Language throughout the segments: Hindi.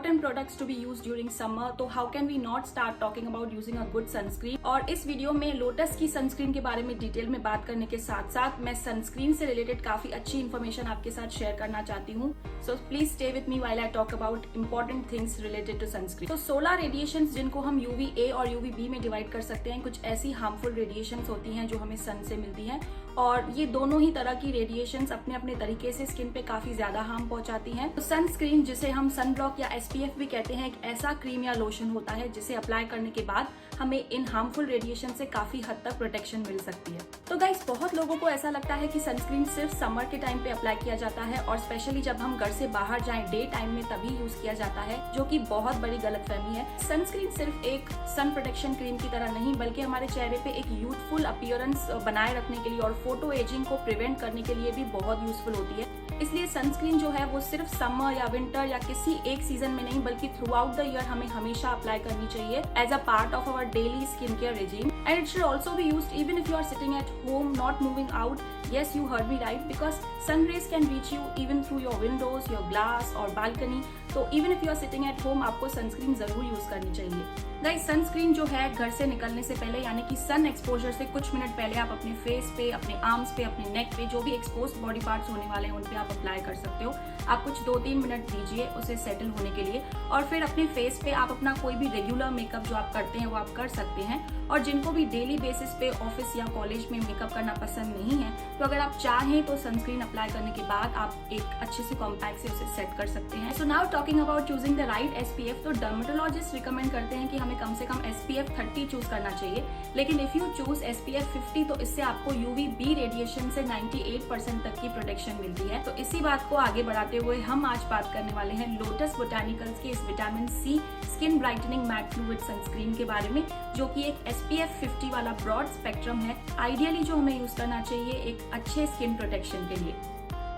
important products to be used during summer, तो how can we not start talking about using a good sunscreen। और इस वीडियो में लोटस की सनस्क्रीन के बारे में डिटेल में बात करने के साथ साथ मैं सनस्क्रीन से रिलेटेड काफी अच्छी इन्फॉर्मेशन आपके साथ शेयर करना चाहती हूँ। So please stay with me while I talk about important things related to sunscreen. तो सोलर रेडिएशंस, जिनको हम UVA और UVB में डिवाइड कर सकते हैं, कुछ ऐसी हार्मफुल रेडिएशंस होती हैं जो हमें सन से मिलती हैं, और ये दोनों ही तरह की रेडिएशंस अपने अपने तरीके से स्किन पे काफी ज्यादा हार्म पहुंचाती हैं। तो सनस्क्रीन, जिसे हम सन ब्लॉक या SPF भी कहते हैं, एक ऐसा क्रीम या लोशन होता है जिसे अप्लाई करने के बाद हमें इन हार्मफुल रेडिएशन से काफी हद तक प्रोटेक्शन मिल सकती है। तो गाइस, बहुत लोगों को ऐसा लगता है कि सनस्क्रीन सिर्फ समर के टाइम पे अप्लाई किया जाता है, और स्पेशली जब हम घर से बाहर जाएं डे टाइम में तभी यूज किया जाता है, जो कि बहुत बड़ी गलतफहमी है। सनस्क्रीन सिर्फ एक सन प्रोटेक्शन क्रीम की तरह नहीं, बल्कि हमारे चेहरे पे एक यूथफुल अपीयरेंस बनाए रखने के लिए और फोटो एजिंग को प्रिवेंट करने के लिए भी बहुत यूजफुल होती है। इसलिए सनस्क्रीन जो है वो सिर्फ समर या विंटर या किसी एक सीजन में नहीं, बल्कि थ्रू आउट द ईयर हमें हमेशा अप्लाई करनी चाहिए as a part of our daily skin care regime, and it should also be used even if you are sitting at home not moving out. Yes, you heard me right, because sun rays can reach you even through your windows, your glass और balcony. तो even if you are sitting at home, आपको सनस्क्रीन जरूर यूज करनी चाहिए। गाइस, सनस्क्रीन जो है घर से निकलने से पहले, यानी कि सन एक्सपोजर से कुछ मिनट पहले आप अपने फेस पे, अपने आर्म्स पे, अपने नेक पे, जो भी एक्सपोज बॉडी पार्ट्स होने वाले हैं उन पे आप अप्लाई कर सकते हो। आप कुछ 2-3 मिनट दीजिए उसे सेटल होने के लिए, और फिर अपने फेस पे आप अपना कोई भी रेगुलर मेकअप जो आप करते हैं वो आप कर सकते हैं। और जिनको भी डेली बेसिस पे ऑफिस या कॉलेज में मेकअप करना पसंद नहीं है, तो अगर आप चाहें तो सनस्क्रीन अप्लाई करने के बाद आप एक अच्छे से कॉम्पैक्ट से उसे सेट कर सकते हैं। So now talking about choosing the right SPF, तो डर्मेटोलॉजिस्ट रिकमेंड करते हैं कि हमें कम से कम SPF 30 चूज करना चाहिए, लेकिन इफ यू चूज SPF 50 तो इससे आपको UVB रेडिएशन से 98% तक की प्रोटेक्शन मिलती है। तो इसी बात को आगे बढ़ाते हुए हम आज बात करने वाले हैं लोटस बोटानिकल्स के इस vitamin C skin brightening matte fluid sunscreen के बारे में, जो कि एक SPF 50 वाला ब्रॉड स्पेक्ट्रम है, आइडियली जो हमें यूज करना चाहिए एक अच्छे स्किन प्रोटेक्शन के लिए।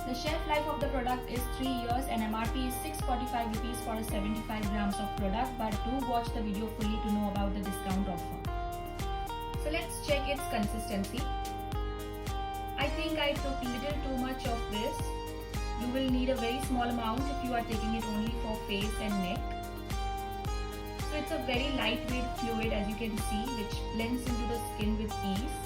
The shelf life of the product is 3 years and MRP is 645 rupees for a 75 grams of product, but do watch the video fully to know about the discount offer. So let's check its consistency. I think I took little too much of this. You will need a very small amount if you are taking it only for face and neck. So it's a very lightweight fluid, as you can see, which blends into the skin with ease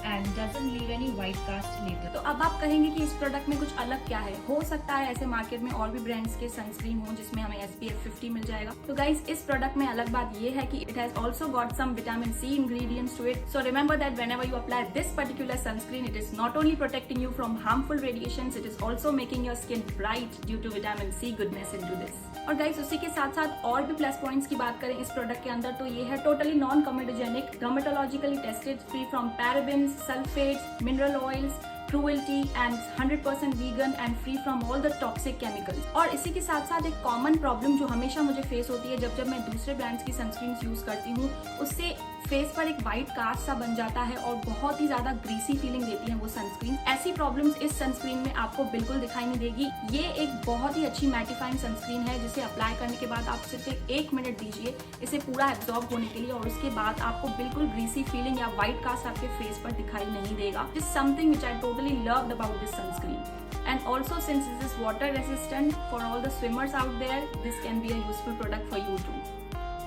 and doesn't leave any white cast later. तो अब आप कहेंगे कि इस प्रोडक्ट में कुछ अलग क्या है? हो सकता है ऐसे मार्केट में और भी ब्रांड्स के सनस्क्रीन हो जिसमें हमें SPF 50 मिल जाएगा। तो गाइस, इस प्रोडक्ट में अलग बात ये है कि it has also got some vitamin C ingredients to it. So remember that whenever you apply this particular sunscreen, it is not only protecting you from harmful radiations, it is also making your skin bright due to vitamin C goodness into this. और गाइस, उसी के साथ साथ और भी प्लस पॉइंट्स की बात करें इस प्रोडक्ट के अंदर, तो ये है totally non comedogenic, dermatologically tested, free from parabens, sulphates, mineral oils, cruelty and 100% vegan and free from all the toxic chemicals। और इसी के साथ साथ एक कॉमन प्रॉब्लम जो हमेशा मुझे फेस होती है जब मैं दूसरे ब्रांड्स की सनस्क्रीन यूज करती हूँ, उससे फेस पर एक व्हाइट कास्ट सा बन जाता है और बहुत ही ज्यादा ग्रीसी फीलिंग देती है वो सनस्क्रीन। ऐसी प्रॉब्लम्स इस सनस्क्रीन में आपको बिल्कुल दिखाई नहीं देगी। ये एक बहुत ही अच्छी मैटिफाइंग सनस्क्रीन है जिसे अप्लाई करने के बाद आप सिर्फ 1 मिनट दीजिए इसे पूरा एब्जॉर्ब होने के लिए, और उसके बाद आपको बिल्कुल ग्रीसी फीलिंग या व्हाइट कास्ट आपके फेस पर दिखाई नहीं देगा। This something which I totally loved about this sunscreen. And also, since this is water resistant for all the swimmers out there, this can be a useful product for you too.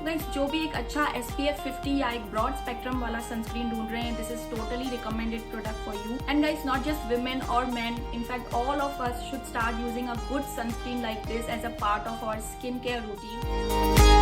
Guys, जो भी एक अच्छा SPF 50 या एक ब्रॉड स्पेक्ट्रम वाला सनस्क्रीन ढूंढ रहे हैं, this is totally recommended product for you. And guys, not just women or men, in fact all of us should start using a good sunscreen like this as a part of our skincare routine.